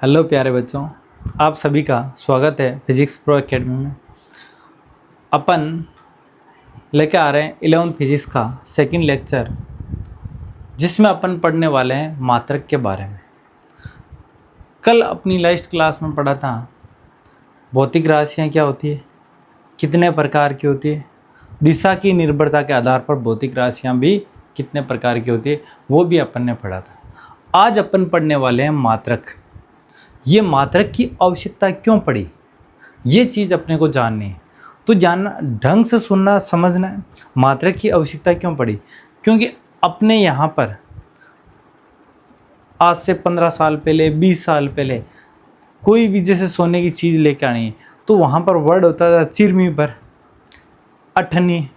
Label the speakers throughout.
Speaker 1: Hello प्यारे बच्चों, आप सभी का स्वागत है फिजिक्स प्रो एकेडमी में। अपन लेके आ रहे हैं 11th फिजिक्स का सेकंड लेक्चर, जिसमें अपन पढ़ने वाले हैं मात्रक के बारे में। कल अपनी लास्ट क्लास में पढ़ा था भौतिक राशियाँ क्या होती है, कितने प्रकार की होती है, दिशा की निर्भरता के आधार पर भौतिक राशियाँ भी कितने प्रकार की होती है, वो भी अपन ने पढ़ा था। आज अपन पढ़ने वाले हैं मात्रक। ये मात्रक की आवश्यकता क्यों पड़ी, ये चीज़ अपने को जाननी है। तो जानना, ढंग से सुनना, समझना है मात्रक की आवश्यकता क्यों पड़ी। क्योंकि अपने यहाँ पर आज से 15 साल पहले, 20 साल पहले कोई भी जैसे सोने की चीज़ लेके आनी है तो वहाँ पर वर्ड होता था चिरमी भर, अठनी,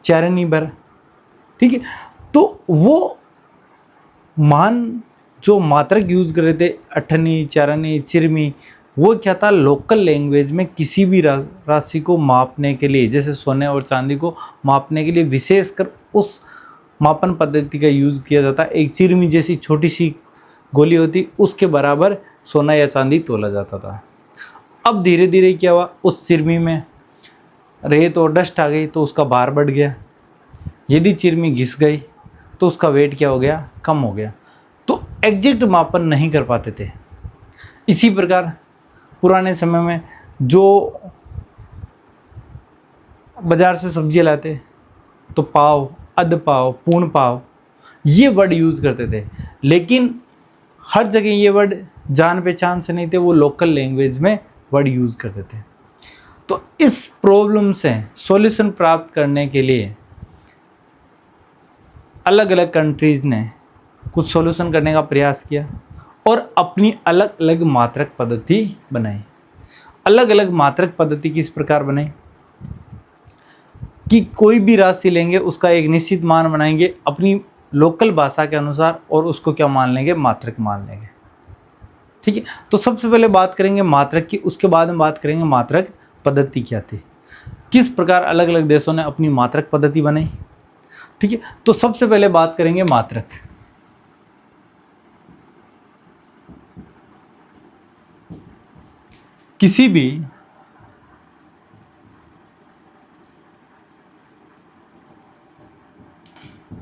Speaker 1: चरनी भर। ठीक है, तो वो मान जो मात्रक यूज़ कर रहे थे, अठनी, चरनी, चिरमी, वो क्या था, लोकल लैंग्वेज में किसी भी राशि को मापने के लिए, जैसे सोने और चांदी को मापने के लिए विशेषकर उस मापन पद्धति का यूज़ किया जाता। एक चिरमी जैसी छोटी सी गोली होती, उसके बराबर सोना या चांदी तोला जाता था। अब धीरे धीरे क्या हुआ, उस चिरमी में रेत और डस्ट आ गई तो उसका भार बढ़ गया। यदि चिरमी घिस गई तो उसका वेट क्या हो गया, कम हो गया। तो एग्जैक्ट मापन नहीं कर पाते थे। इसी प्रकार पुराने समय में जो बाजार से सब्जियां लाते तो पाव, अध पाव, पूर्ण पाव, ये वर्ड यूज़ करते थे। लेकिन हर जगह ये वर्ड जान पहचान से नहीं थे, वो लोकल लैंग्वेज में वर्ड यूज़ करते थे। तो इस प्रॉब्लम से सॉल्यूशन प्राप्त करने के लिए अलग अलग कंट्रीज़ ने कुछ सॉल्यूशन करने का प्रयास किया और अपनी अलग अलग मात्रक पद्धति बनाई। अलग अलग मात्रक पद्धति किस प्रकार बनाई कि कोई भी राशि लेंगे, उसका एक निश्चित मान बनाएंगे अपनी लोकल भाषा के अनुसार और उसको क्या मान लेंगे, मात्रक मान लेंगे। ठीक है, तो सबसे पहले बात करेंगे मात्रक की, उसके बाद में बात करेंगे मात्रक पद्धति क्या थी, किस प्रकार अलग अलग देशों ने अपनी मात्रक पद्धति बनाई। ठीक है, तो सबसे पहले बात करेंगे मात्रक। किसी भी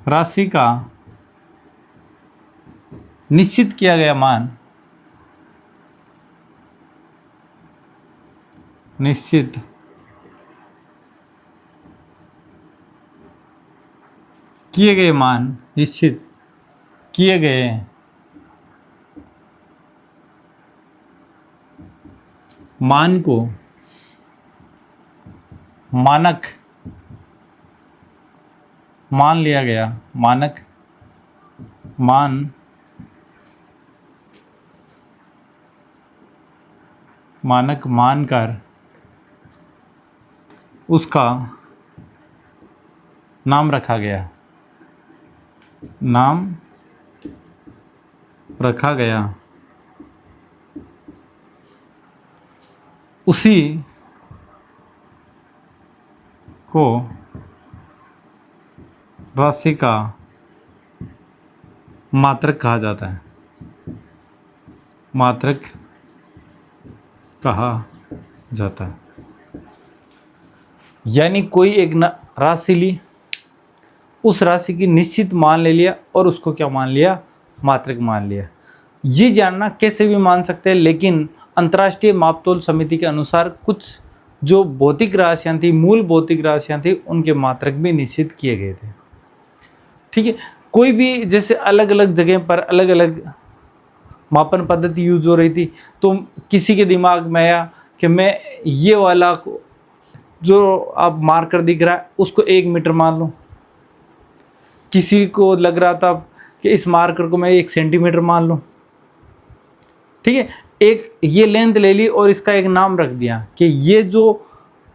Speaker 1: राशि का निश्चित किया गया मान, निश्चित किए गए मान, निश्चित किए गए मान को मानक मान लिया गया, मानक मान मानक मानकर उसका नाम रखा गया, नाम रखा गया। उसी को राशि का मात्रक कहा जाता है, मात्रक कहा जाता है। यानी कोई एक राशि ली, उस राशि की निश्चित मान ले लिया और उसको क्या मान लिया, मात्रक मान लिया। ये जानना कैसे भी मान सकते हैं, लेकिन अंतर्राष्ट्रीय मापतोल समिति के अनुसार कुछ जो भौतिक राशियाँ थी, मूल भौतिक राशियाँ थी, उनके मात्रक भी निश्चित किए गए थे। ठीक है, कोई भी जैसे अलग अलग जगह पर अलग अलग मापन पद्धति यूज हो रही थी, तो किसी के दिमाग में आया कि मैं ये वाला जो आप मार्कर दिख रहा है उसको 1 मीटर मान लूँ। किसी को लग रहा था कि इस मार्कर को मैं 1 सेंटीमीटर मान लूँ। ठीक है, एक ये लेंथ ले ली और इसका एक नाम रख दिया कि ये जो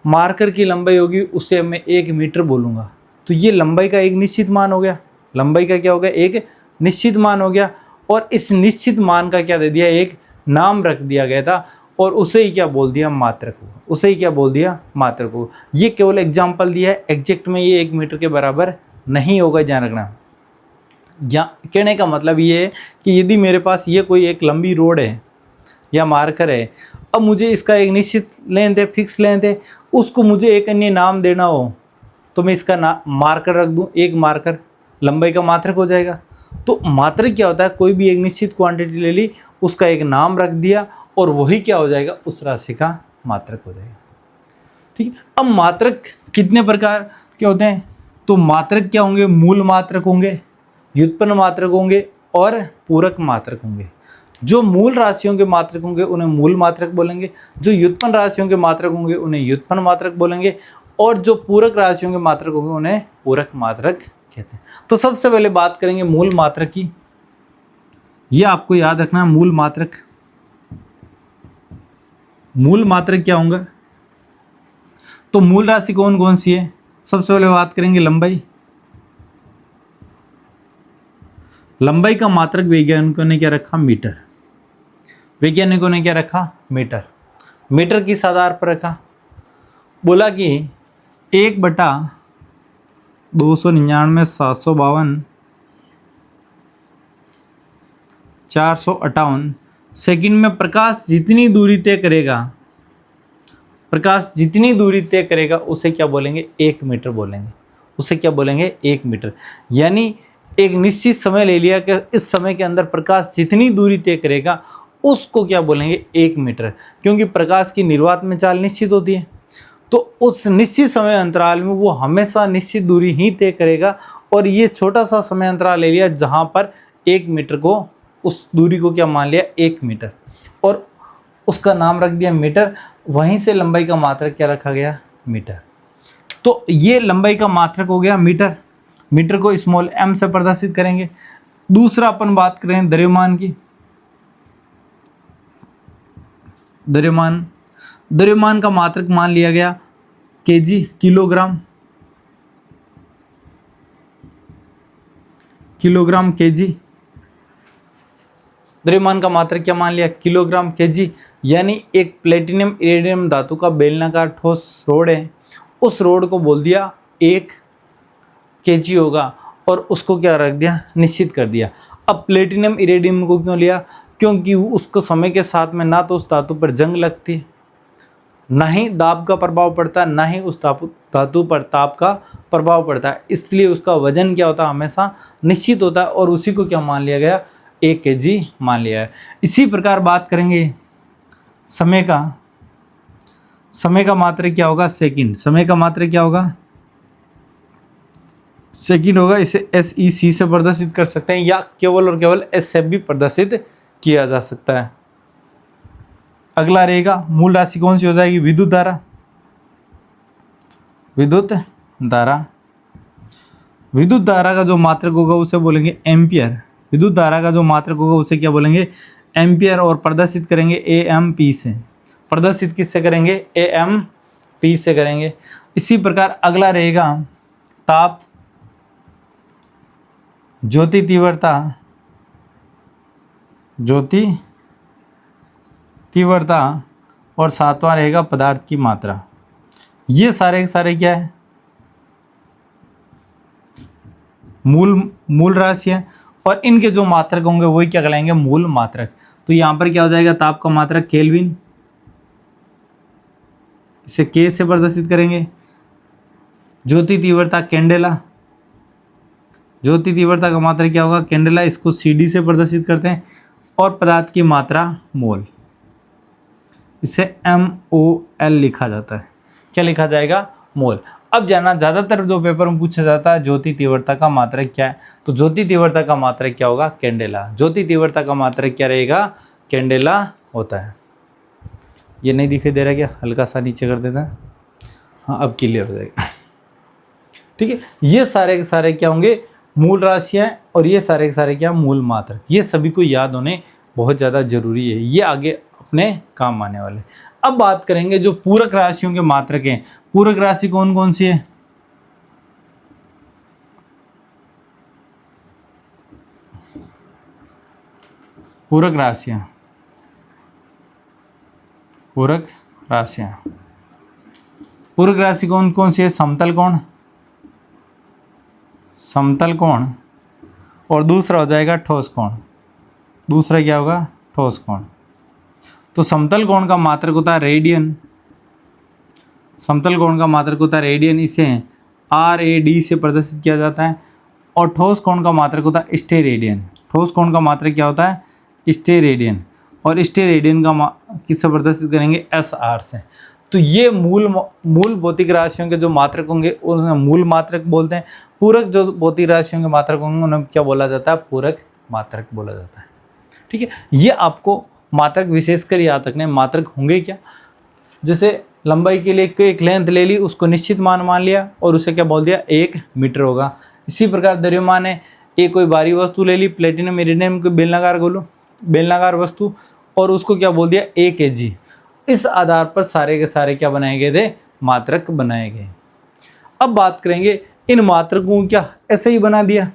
Speaker 1: मार्कर की लंबाई होगी उसे मैं 1 मीटर बोलूँगा। तो ये लंबाई का एक निश्चित मान हो गया, लंबाई का क्या हो गया, एक निश्चित मान हो गया। और इस निश्चित मान का क्या दे दिया, एक नाम रख दिया गया था और उसे ही क्या बोल दिया, मात्रक हो। उसे ही क्या बोल दिया, मात्रक हो। ये केवल एग्जाम्पल दिया है, एग्जैक्ट में ये 1 मीटर के बराबर नहीं होगा, ध्यान रखना। कहने का मतलब ये है कि यदि मेरे पास ये कोई एक लंबी रोड है या मार्कर है। अब मुझे इसका एक निश्चित लेंथ है, फिक्स लेंथ है, उसको मुझे एक अन्य नाम देना हो तो मैं इसका मार्कर रख दूं, एक मार्कर लंबाई का मात्रक हो जाएगा। तो मात्रक क्या होता है, कोई भी एक निश्चित क्वांटिटी ले ली, उसका एक नाम रख दिया और वही क्या हो जाएगा, उस राशि का मात्रक हो जाएगा। ठीक है। अब मात्रक कितने प्रकार के होते हैं, तो मात्रक क्या होंगे, मूल मात्रक होंगे, व्युत्पन्न मात्रक होंगे और पूरक मात्रक होंगे। जो मूल राशियों के मात्रक होंगे उन्हें मूल मात्रक बोलेंगे, जो व्युत्पन्न राशियों के मात्रक होंगे उन्हें व्युत्पन्न मात्रक बोलेंगे, और जो पूरक राशियों के मात्रक होंगे उन्हें पूरक मात्रक कहते हैं। तो सबसे पहले बात करेंगे मूल मात्रक की। यह आपको याद रखना है, मूल मात्रक। मूल मात्रक क्या होंगे, तो मूल राशि कौन कौन सी है, सबसे पहले बात करेंगे लंबाई। लंबाई का मात्रक वैज्ञानिकों ने क्या रखा, मीटर। वैज्ञानिकों ने क्या रखा, मीटर। मीटर किस आधार पर रखा, बोला कि 1/299,752 458 सेकंड में प्रकाश जितनी दूरी तय करेगा, प्रकाश जितनी दूरी तय करेगा उसे क्या बोलेंगे, 1 मीटर बोलेंगे। उसे क्या बोलेंगे, 1 मीटर। यानी एक निश्चित समय ले लिया कि इस समय के अंदर प्रकाश जितनी दूरी तय करेगा उसको क्या बोलेंगे, 1 मीटर। क्योंकि प्रकाश की निर्वात में चाल निश्चित होती है, तो उस निश्चित समय अंतराल में वो हमेशा निश्चित दूरी ही तय करेगा। और ये छोटा सा समय अंतराल ले लिया जहाँ पर 1 मीटर को, उस दूरी को क्या मान लिया, 1 मीटर, और उसका नाम रख दिया मीटर। वहीं से लंबाई का मात्रक क्या रखा गया, मीटर। तो ये लंबाई का मात्रक हो गया मीटर। मीटर को स्मॉल m से प्रदर्शित करेंगे। दूसरा अपन बात करें द्रव्यमान की। द्रव्यमान का मात्रक मान लिया गया केजी, किलोग्राम, किलोग्राम केजी। द्रव्यमान का मात्रक क्या मान लिया, किलोग्राम केजी। यानी एक प्लेटिनम इरेडियम धातु का बेलनाकार ठोस रोड है, उस रोड को बोल दिया 1 केजी होगा और उसको क्या रख दिया, निश्चित कर दिया। अब प्लेटिनम इरेडियम को क्यों लिया, क्योंकि उसको समय के साथ में ना तो उस धातु पर जंग लगती है, ना ही दाब का प्रभाव पड़ता है, ना ही उस धातु पर ताप का प्रभाव पड़ता है, इसलिए उसका वजन क्या होता है, हमेशा निश्चित होता है, और उसी को क्या मान लिया गया, 1 केजी मान लिया है। इसी प्रकार बात करेंगे समय का। समय का मात्रक क्या होगा, सेकंड। समय का मात्रक क्या होगा, सेकंड होगा। इसे SEC से प्रदर्शित कर सकते हैं या केवल और केवल S से भी प्रदर्शित किया जा सकता है। अगला रहेगा मूल राशि कौन सी हो जाएगी, विद्युत धारा। विद्युत धारा, विद्युत धारा का जो मात्रक होगा उसे बोलेंगे एम्पियर। विद्युत धारा का जो मात्रक होगा उसे क्या बोलेंगे, एम्पियर, और प्रदर्शित करेंगे AMP से। प्रदर्शित किससे करेंगे, AMP से करेंगे। इसी प्रकार अगला रहेगा ताप, ज्योति तीव्रता, ज्योति तीव्रता, और सातवां रहेगा पदार्थ की मात्रा। ये सारे के सारे क्या है, मूल राशि है, और इनके जो मात्रक होंगे वही क्या कहलाएंगे, मूल मात्रक। तो यहाँ पर क्या हो जाएगा, ताप का मात्रक केल्विन, इसे K से प्रदर्शित करेंगे। ज्योति तीव्रता कैंडेला, ज्योति तीव्रता का मात्रक क्या होगा, कैंडेला, इसको CD से प्रदर्शित करते हैं। और पदार्थ की मात्रा मोल, इसे MOL लिखा जाता है। क्या लिखा जाएगा, मोल। अब जाना, ज़्यादातर जो पेपर में पूछा जाता है ज्योति तीव्रता का मात्रक क्या है, तो ज्योति तीव्रता का मात्रक क्या होगा, कैंडेला। ज्योति तीव्रता का मात्रक क्या रहेगा, कैंडेला होता है। ये नहीं दिखाई दे रहा क्या, हल्का सा नीचे कर देता है, हाँ अब क्लियर हो जाएगा। ठीक है, ये सारे के सारे क्या होंगे, मूल राशियाँ, और ये सारे के सारे क्या, मूल मात्रक। ये सभी को याद होने बहुत ज़्यादा जरूरी है, ये आगे अपने काम आने वाले। अब बात करेंगे जो पूरक राशियों के मात्रक हैं। पूरक राशि कौन कौन सी है, पूरक राशियां, पूरक राशियां, पूरक राशि कौन कौन सी है, समतल कोण, समतल कोण, और दूसरा हो जाएगा ठोस कोण। दूसरा क्या होगा, ठोस कोण। तो समतल कोण का मात्रक होता है रेडियन, समतल कोण का मात्रक होता है रेडियन, इसे RAD से प्रदर्शित किया जाता है। और ठोस कोण का मात्रक होता है स्टेरेडियन, ठोस कोण का मात्रक क्या होता है स्टेरेडियन, और स्टेरेडियन का किससे प्रदर्शित करेंगे SR से। तो ये मूल भौतिक राशियों के जो मात्रक होंगे उन्हें मूल मात्रक बोलते हैं। पूरक जो भौतिक राशियों के मात्रक होंगे उन्हें क्या बोला जाता है, पूरक मात्रक बोला जाता है। ठीक है, ये आपको मात्रक विशेषकर याद रखने, मात्रक होंगे क्या, जैसे लंबाई के लिए एक लेंथ ले ली, उसको निश्चित मान लिया और उसे क्या बोल दिया 1 मीटर होगा। इसी प्रकार द्रव्यमान है, एक कोई भारी वस्तु ले ली, प्लेटिनम इरिडियम के बेलनाकार वस्तु, और उसको क्या बोल दिया 1 kg। इस आधार पर सारे के सारे क्या बनाए गए थे, मात्रक बनाए गए। अब बात करेंगे इन मात्रकों को क्या ऐसे ही बना दिया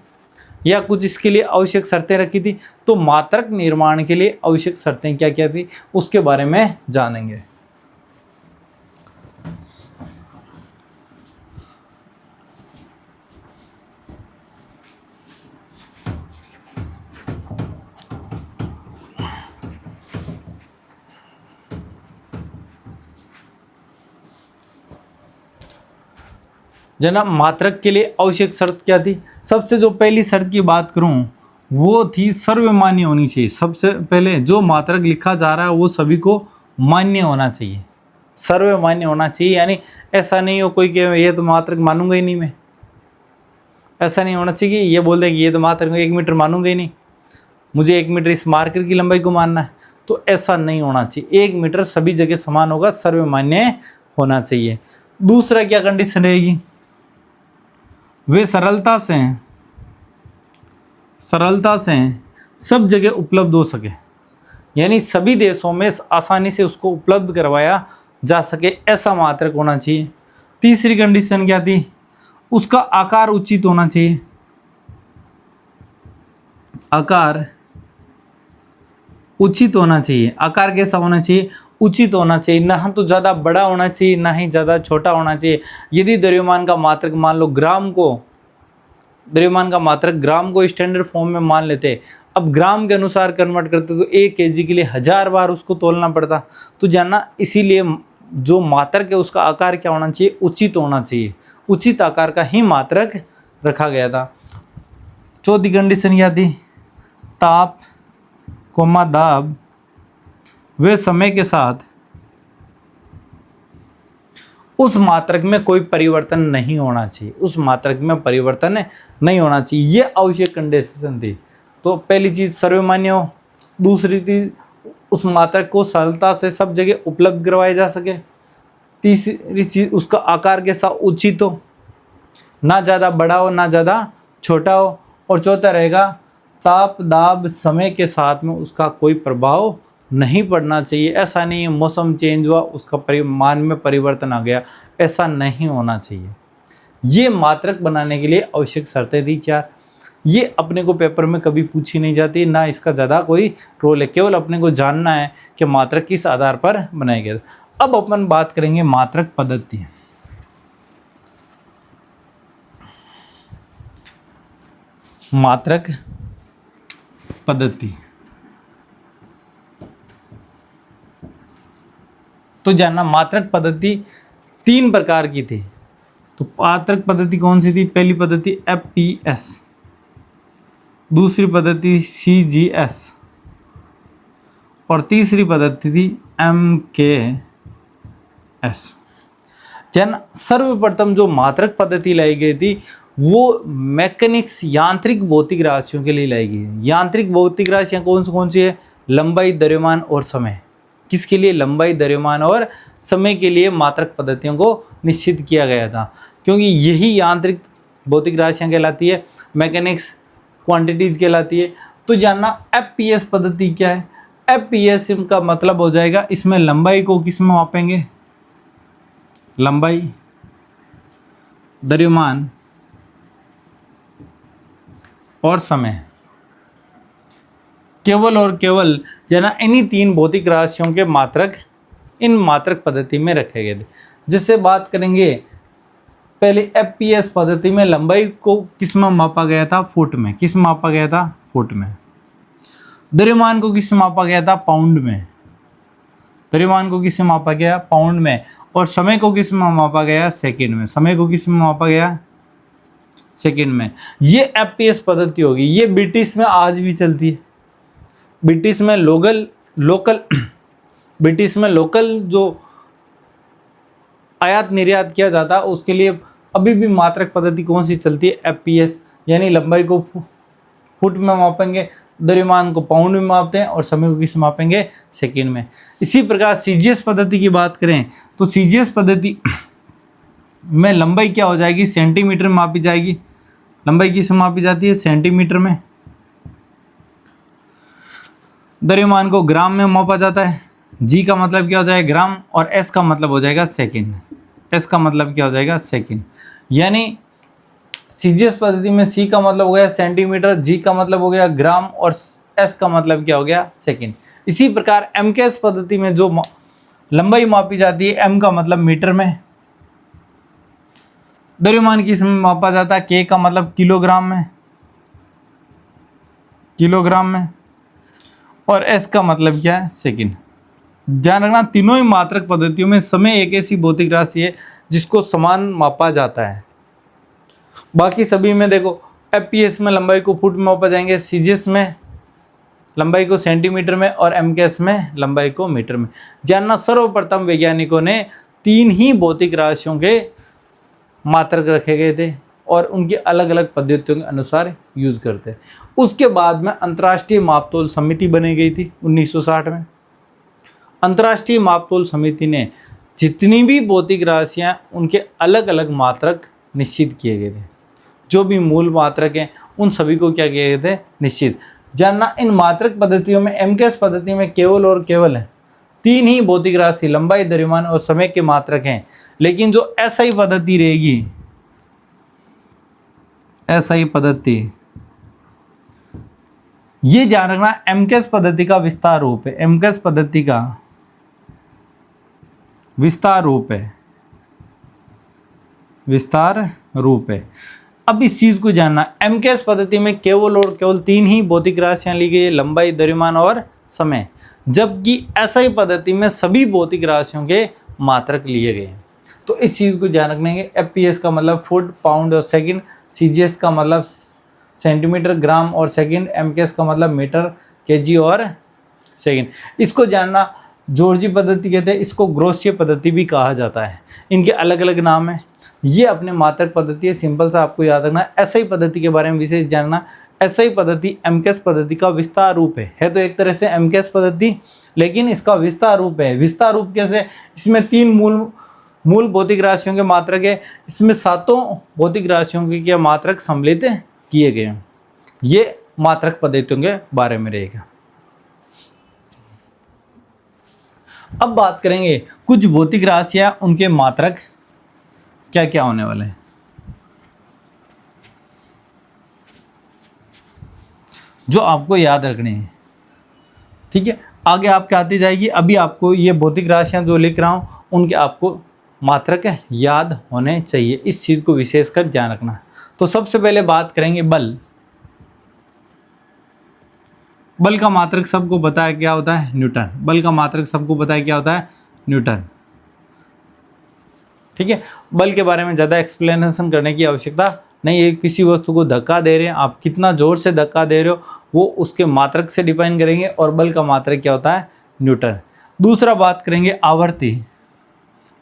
Speaker 1: या कुछ इसके लिए आवश्यक शर्तें रखी थी। तो मात्रक निर्माण के लिए आवश्यक शर्तें क्या क्या थी उसके बारे में जानेंगे। जनाब मात्रक के लिए आवश्यक शर्त क्या थी, सबसे जो पहली शर्त की बात करूं वो थी सर्वमान्य होनी चाहिए। सबसे पहले जो मात्रक लिखा जा रहा है वो सभी को मान्य होना चाहिए, सर्वमान्य होना चाहिए। यानी ऐसा नहीं हो कोई कि ये तो मात्रक मानूंगा ही नहीं मैं, ऐसा नहीं होना चाहिए कि ये बोल दे कि ये तो मात्रक 1 मीटर मानूंगा ही नहीं, मुझे 1 मीटर इस मार्कर की लंबाई को मानना है। तो ऐसा नहीं होना चाहिए, 1 मीटर सभी जगह समान होगा, सर्वमान्य होना चाहिए। दूसरा क्या कंडीशन रहेगी, वे सरलता से सब जगह उपलब्ध हो सके, यानी सभी देशों में आसानी से उसको उपलब्ध करवाया जा सके, ऐसा मात्रक होना चाहिए। तीसरी कंडीशन क्या थी, उसका आकार उचित होना चाहिए, आकार उचित होना चाहिए। आकार कैसा होना चाहिए, उचित होना चाहिए, ना तो ज़्यादा बड़ा होना चाहिए ना ही ज़्यादा छोटा होना चाहिए। यदि द्रव्यमान का मात्रक मान लो द्रव्यमान का मात्रक ग्राम को स्टैंडर्ड फॉर्म में मान लेते, अब ग्राम के अनुसार कन्वर्ट करते तो 1 kg के लिए 1000 बार उसको तोलना पड़ता। तो जानना, इसीलिए जो मात्रक है उसका आकार क्या होना चाहिए, उचित होना चाहिए, उचित आकार का ही मात्रक रखा गया था। चौथी कंडीशन क्या थी, ताप दाब वे समय के साथ उस मात्रक में कोई परिवर्तन नहीं होना चाहिए, उस मात्रक में परिवर्तन नहीं होना चाहिए, ये आवश्यक कंडीशन थी। तो पहली चीज सर्वमान्य हो, दूसरी चीज उस मात्रक को सरलता से सब जगह उपलब्ध करवाया जा सके, तीसरी चीज उसका आकार के साथ उचित हो, ना ज़्यादा बड़ा हो ना ज़्यादा छोटा हो, और चौथा रहेगा ताप दाब समय के साथ में उसका कोई प्रभाव नहीं पड़ना चाहिए। ऐसा नहीं है मौसम चेंज हुआ उसका परिमाण में परिवर्तन आ गया, ऐसा नहीं होना चाहिए। ये मात्रक बनाने के लिए आवश्यक शर्तें थी 4। ये अपने को पेपर में कभी पूछी नहीं जाती, ना इसका ज़्यादा कोई रोल है, केवल अपने को जानना है कि मात्रक किस आधार पर बनाए गए। अब अपन बात करेंगे मात्रक पद्धति। मात्रक पद्धति तो जानना, मात्रक पद्धति 3 प्रकार की थी। तो मात्रक पद्धति कौन सी थी, पहली पद्धति FPS, दूसरी पद्धति CGS और तीसरी पद्धति थी MKS। जन सर्वप्रथम जो मात्रक पद्धति लाई गई थी वो मैकेनिक्स यांत्रिक भौतिक राशियों के लिए लाई गई। यांत्रिक भौतिक राशियां कौन सी है, लंबाई द्रव्यमान और समय। किसके लिए, लंबाई द्रव्यमान और समय के लिए मात्रक पद्धतियों को निश्चित किया गया था, क्योंकि यही यांत्रिक भौतिक राशियां कहलाती है, मैकेनिक्स क्वांटिटीज कहलाती है। तो जानना FPS पद्धति क्या है, FPS का मतलब हो जाएगा इसमें लंबाई को किस में मापेंगे, लंबाई द्रव्यमान और समय, केवल और केवल जना इन्हीं 3 भौतिक राशियों के मात्रक इन मात्रक पद्धति में रखे गए थे। जिससे बात करेंगे पहले FPS पद्धति में लंबाई को किस में मापा गया था, फुट में। किस में मापा गया था, फुट में। द्रव्यमान को किस में मापा गया था, पाउंड में। द्रव्यमान को किस में मापा गया? पाउंड में। और समय को किस में मापा गया? सेकंड में। समय को किस में मापा गया? सेकंड में। ये एफपीएस पद्धति होगी। ये ब्रिटिश में आज भी चलती है। ब्रिटिश में ब्रिटिश में लोकल जो आयात निर्यात किया जाता है उसके लिए अभी भी मात्रक पद्धति कौन सी चलती है? एफपीएस। यानी लंबाई को फुट में मापेंगे, द्रव्यमान को पाउंड में मापते हैं और समय को किस में मापेंगे? सेकंड में। इसी प्रकार सीजीएस पद्धति की बात करें तो सीजीएस पद्धति में लंबाई क्या हो जाएगी? सेंटीमीटर में मापी जाएगी। लंबाई किस में मापी जाती है? सेंटीमीटर में। द्रव्यमान को ग्राम में मापा जाता है। जी का मतलब क्या हो जाएगा? ग्राम। और एस का मतलब हो जाएगा सेकंड। एस का मतलब क्या हो जाएगा? सेकंड। यानी सीजीएस पद्धति में सी का मतलब हो गया सेंटीमीटर, जी का मतलब हो गया ग्राम और एस का मतलब क्या हो गया? सेकंड। इसी प्रकार एमकेएस पद्धति में जो लंबाई मापी जाती है, एम का मतलब मीटर में, द्रव्यमान किस में मापा जाता है? के का मतलब किलोग्राम में, किलोग्राम में, और एस का मतलब क्या है? सेकंड। ध्यान रखना तीनों ही मात्रक पद्धतियों में समय एक ऐसी भौतिक राशि है जिसको समान मापा जाता है। बाकी सभी में देखो एफपीएस में लंबाई को फुट में मापा जाएंगे, सीजीएस में लंबाई को सेंटीमीटर में और एमकेएस में लंबाई को मीटर में। जानना सर्वप्रथम वैज्ञानिकों ने तीन ही भौतिक राशियों के मात्रक रखे गए थे और उनकी अलग अलग पद्धतियों के अनुसार यूज करते। उसके बाद में अंतर्राष्ट्रीय मापतोल समिति बनी गई थी 1960 में। अंतर्राष्ट्रीय मापतोल समिति ने जितनी भी भौतिक राशियां उनके अलग अलग मात्रक निश्चित किए गए थे। जो भी मूल मात्रक हैं उन सभी को क्या किए गए थे? निश्चित। जानना इन मात्रक पद्धतियों में एमकेएस पद्धति में केवल और केवल तीन ही भौतिक राशि लंबाई, द्रव्यमान और समय के मात्रक हैं। लेकिन जो एसआई पद्धति रहेगी, एसआई पद्धति, ये ध्यान रखना एमकेएस पद्धति का विस्तार रूप है। एमकेएस पद्धति का विस्तार रूप है, विस्तार रूप है। अब इस चीज को जानना, एमकेएस पद्धति में केवल और केवल तीन ही भौतिक राशियां ली गई है, लंबाई, द्रव्यमान और समय, जबकि एसआई पद्धति में सभी भौतिक राशियों के मात्रक लिए गए हैं। तो इस चीज को ध्यान रखने के एफपीएस का मतलब फुट, पाउंड और सेकंड, सीजीएस का मतलब सेंटीमीटर, ग्राम और सेकंड, एमकेएस का मतलब मीटर, केजी और सेकंड। इसको जानना जॉर्जी पद्धति कहते हैं, इसको ग्रोसियर पद्धति भी कहा जाता है। इनके अलग अलग नाम है। ये अपने मात्रक पद्धति है, सिंपल सा आपको याद रखना। एसआई पद्धति के बारे में विशेष जानना, एसआई पद्धति एमकेएस पद्धति का विस्तार रूप है तो एक तरह से एमकेएस पद्धति, लेकिन इसका विस्तार रूप है। विस्तार रूप कैसे? इसमें तीन मूल भौतिक राशियों के मात्रक है, इसमें सातों भौतिक राशियों के मात्रक सम्मिलित किए गए हैं। ये मात्रक पद्धतियों के बारे में रहेगा। अब बात करेंगे कुछ भौतिक राशियां, उनके मात्रक क्या क्या होने वाले हैं। जो आपको याद रखने हैं, ठीक है, आगे आपके आती जाएगी। अभी आपको ये भौतिक राशियां जो लिख रहा हूं उनके आपको मात्रक याद होने चाहिए। इस चीज को विशेषकर ध्यान रखना। तो सबसे पहले बात करेंगे बल। बल का मात्रक सबको पता है क्या होता है? न्यूटन। बल का मात्रक सबको पता है क्या होता है? न्यूटन। ठीक है, बल के बारे में ज़्यादा एक्सप्लेनेशन करने की आवश्यकता नहीं है। किसी वस्तु को धक्का दे रहे हैं, आप कितना जोर से धक्का दे रहे हो वो उसके मात्रक से डिफाइन करेंगे, और बल का मात्रक क्या होता है? न्यूटन। दूसरा बात करेंगे आवर्ती।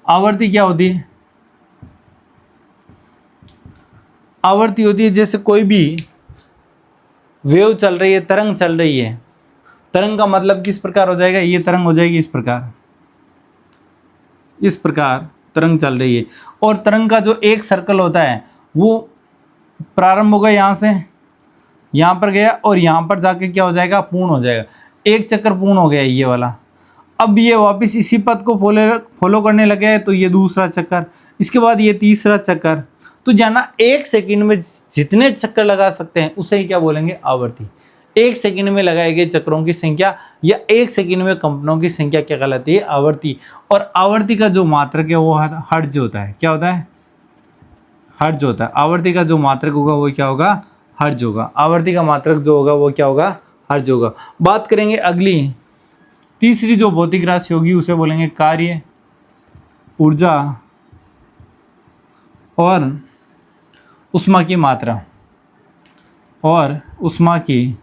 Speaker 1: आवर्ती क्या होती है? आवर्ती होती है जैसे कोई भी वेव चल रही है, तरंग चल रही है। तरंग का मतलब किस प्रकार हो जाएगा? ये तरंग हो जाएगी इस प्रकार, इस प्रकार तरंग चल रही है। और तरंग का जो एक सर्कल होता है वो प्रारंभ होगा यहाँ से, यहाँ पर गया और यहाँ पर जाके क्या हो जाएगा? पूर्ण हो जाएगा। एक चक्कर पूर्ण हो गया ये वाला। अब ये वापस इसी पथ को फॉलो करने लगे है, तो ये दूसरा चक्कर, इसके बाद ये तीसरा चक्कर। तो जाना एक सेकंड में जितने चक्कर लगा सकते हैं उसे ही क्या बोलेंगे? आवर्ती। एक सेकंड में लगाए गए चक्रों की संख्या या एक सेकंड में कंपनों की संख्या क्या कहलाती है? आवर्ती। और आवर्ती का जो मात्रक है वो हर्ट्ज होता है। क्या होता है? हर्ट्ज होता है। आवर्ती का जो मात्रक होगा वो क्या होगा? हर्ट्ज होगा। आवर्ती का मात्रक जो होगा वो क्या होगा? हर्ट्ज होगा। बात करेंगे अगली तीसरी जो भौतिक राशि होगी उसे बोलेंगे कार्य, ऊर्जा और ऊष्मा की मात्रा, और ऊष्मा की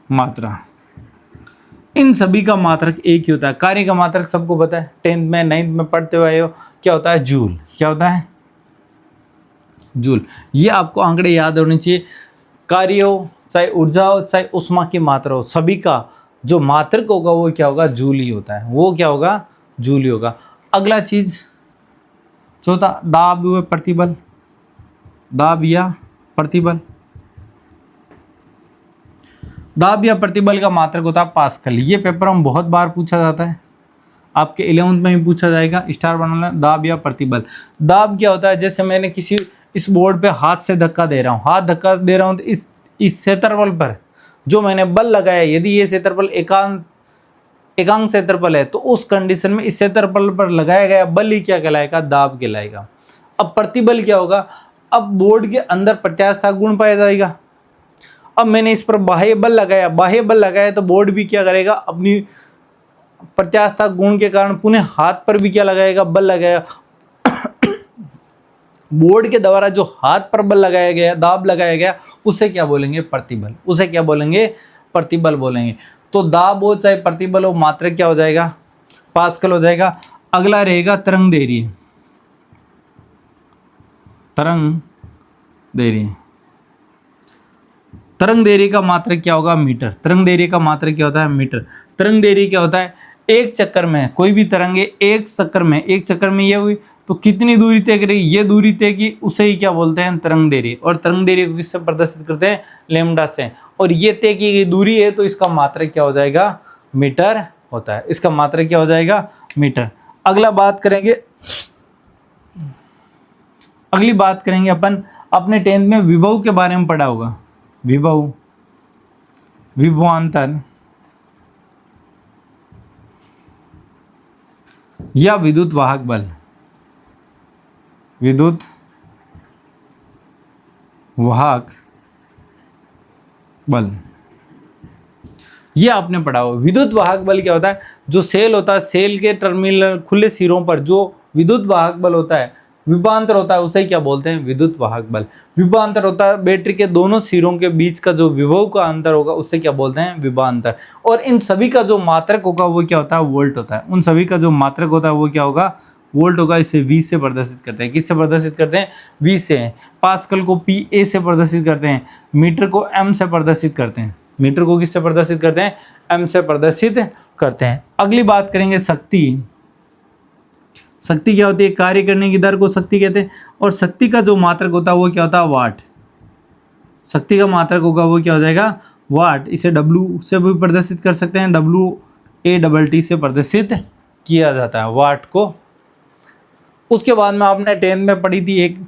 Speaker 1: मात्रा। इन सभी का मात्रक एक ही होता है। कार्य का मात्रक सबको पता है, 10th में 9th में पढ़ते हुए आए हो, क्या होता है? जूल। क्या होता है? जूल। ये आपको आंकड़े याद होने चाहिए। कार्य हो, चाहे ऊर्जा हो, चाहे ऊष्मा की मात्रा हो, सभी का जो मात्रक होगा वो क्या होगा? जूल ही होता है। वो क्या होगा? जूल ही होगा। अगला चीज चौथा, दाब व प्रतिबल। दाब या प्रतिबल। दाब या प्रतिबल का मात्रक होता है पास्कल। ये पेपर में बहुत बार पूछा जाता है, आपके 11th में भी पूछा जाएगा। स्टार बनाना, दाब या प्रतिबल। दाब क्या होता है? जैसे मैंने किसी इस बोर्ड पे हाथ से धक्का दे रहा हूँ, हाथ धक्का दे रहा हूँ, तो इस क्षेत्रफल पर जो मैंने बल लगाया, यदि ये क्षेत्रफल एकांक क्षेत्रफल है, तो उस कंडीशन में इस क्षेत्रफल पर लगाया गया बल ही क्या कहलाएगा? दाब कहलाएगा। अब प्रतिबल क्या होगा? अब बोर्ड के अंदर प्रत्यास्थ गुण पाया जाएगा। अब मैंने इस पर बाह्य बल लगाया, तो बोर्ड भी क्या करेगा? अपनी प्रत्यास्थ गुण के कारण पुनः हाथ पर भी क्या लगाएगा? बल लगाएगा। बोर्ड के द्वारा जो हाथ पर बल लगाया गया, दाब लगाया गया, उसे क्या बोलेंगे? प्रतिबल। उसे क्या बोलेंगे? प्रतिबल बोलेंगे। तो दाब हो चाहे प्रतिबल हो, मात्रक क्या हो जाएगा? पास्कल हो जाएगा। अगला रहेगा तरंग दैर्ध्य। तरंग दैर्ध्य। तरंग दैर्ध्य का मात्रक क्या होगा? मीटर। तरंग दैर्ध्य का मात्रक क्या होता है? मीटर। तरंग दैर्ध्य क्या होता है? एक चक्कर में कोई भी तरंग है, एक चक्कर में ये हुई तो कितनी दूरी तय करेगी? ये दूरी तय की, उसे ही क्या बोलते हैं? तरंग दैर्ध्य। और तरंग दैर्ध्य को किससे प्रदर्शित करते हैं? लैम्डा से। और ये तय की गई दूरी है, तो इसका मात्रक क्या हो जाएगा? मीटर होता है। इसका मात्रक क्या हो जाएगा? मीटर। अगली बात करेंगे अपन, अपने 10th में विभव के बारे में पढ़ा होगा। विभव, विभवांतर या विद्युत वाहक बल। विद्युत वाहक बल, ये आपने पढ़ा हो। विद्युत वाहक बल क्या होता है? जो सेल होता है, सेल के टर्मिनल खुले सिरों पर जो विद्युत वाहक बल होता है, विभवांतर होता है, उसे क्या बोलते हैं? विद्युत वाहक बल। विभवांतर होता है बैटरी के दोनों सिरों के बीच का जो विभव का अंतर होगा, उससे क्या बोलते हैं? विभवांतर। और इन सभी का जो मात्रक होगा वो क्या होता है? वोल्ट होता है। उन सभी का जो मात्रक होता है वो क्या होगा? वोल्ट होगा। इसे वी से प्रदर्शित करते हैं। किससे प्रदर्शित करते हैं? वी से। पास्कल को पी ए से प्रदर्शित करते हैं। मीटर को एम से प्रदर्शित करते हैं। मीटर को किससे प्रदर्शित करते हैं? एम से प्रदर्शित करते हैं। अगली बात करेंगे शक्ति। शक्ति क्या होती है? कार्य करने की दर को शक्ति कहते हैं। और शक्ति का जो मात्रक होता है वो क्या होता है? वाट। शक्ति का मात्रक होगा वो क्या हो जाएगा? वाट। इसे डब्ल्यू से भी प्रदर्शित कर सकते हैं। WATT से प्रदर्शित किया जाता है वाट को। उसके बाद में आपने 10th में पढ़ी थी एक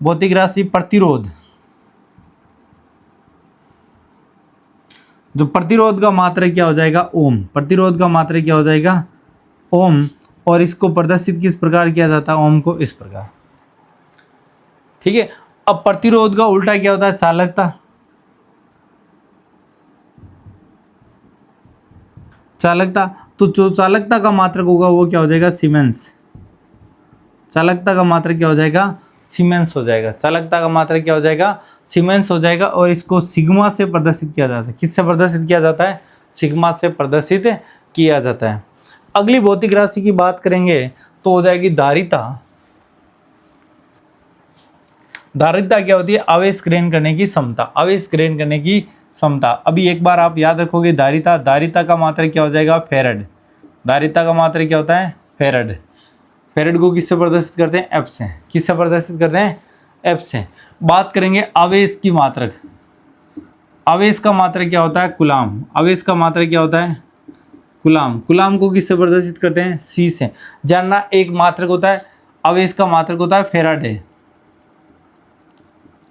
Speaker 1: भौतिक राशि प्रतिरोध। जो प्रतिरोध का मात्रक क्या हो जाएगा? ओम। प्रतिरोध का मात्रक क्या हो जाएगा? ओम। और इसको प्रदर्शित किस प्रकार किया जाता है? ओम को इस प्रकार। ठीक है। अब प्रतिरोध का उल्टा क्या होता है? चालकता। चालकता, तो जो चालकता का मात्रक होगा वो क्या हो जाएगा? सीमेंस। चालकता का मात्रक क्या हो जाएगा? सीमेंस हो जाएगा। चालकता का मात्रक क्या हो जाएगा? सीमेंस हो जाएगा। और इसको सिग्मा से प्रदर्शित किया जाता है। किससे प्रदर्शित किया जाता है? सिग्मा से प्रदर्शित किया जाता है। अगली भौतिक राशि की बात करेंगे तो हो जाएगी धारिता। धारिता क्या होती है? आवेश ग्रहण करने की क्षमता। आवेश ग्रहण करने की क्षमता। अभी एक बार आप याद रखोगे धारिता। धारिता का मात्रक क्या हो जाएगा? फेरड। धारिता का मात्रक क्या होता है? फेरड। फेरड को किससे प्रदर्शित करते हैं? एफ से। किससे प्रदर्शित करते हैं? एफ से। बात करेंगे आवेश की मात्रक। आवेश का मात्रक क्या होता है? कूलाम। आवेश का मात्रक क्या होता है? कूलाम। कूलाम को किससे प्रदर्शित करते हैं? सी से। जानना, एक मात्रक होता है आवेश का मात्रक होता है फेराडे।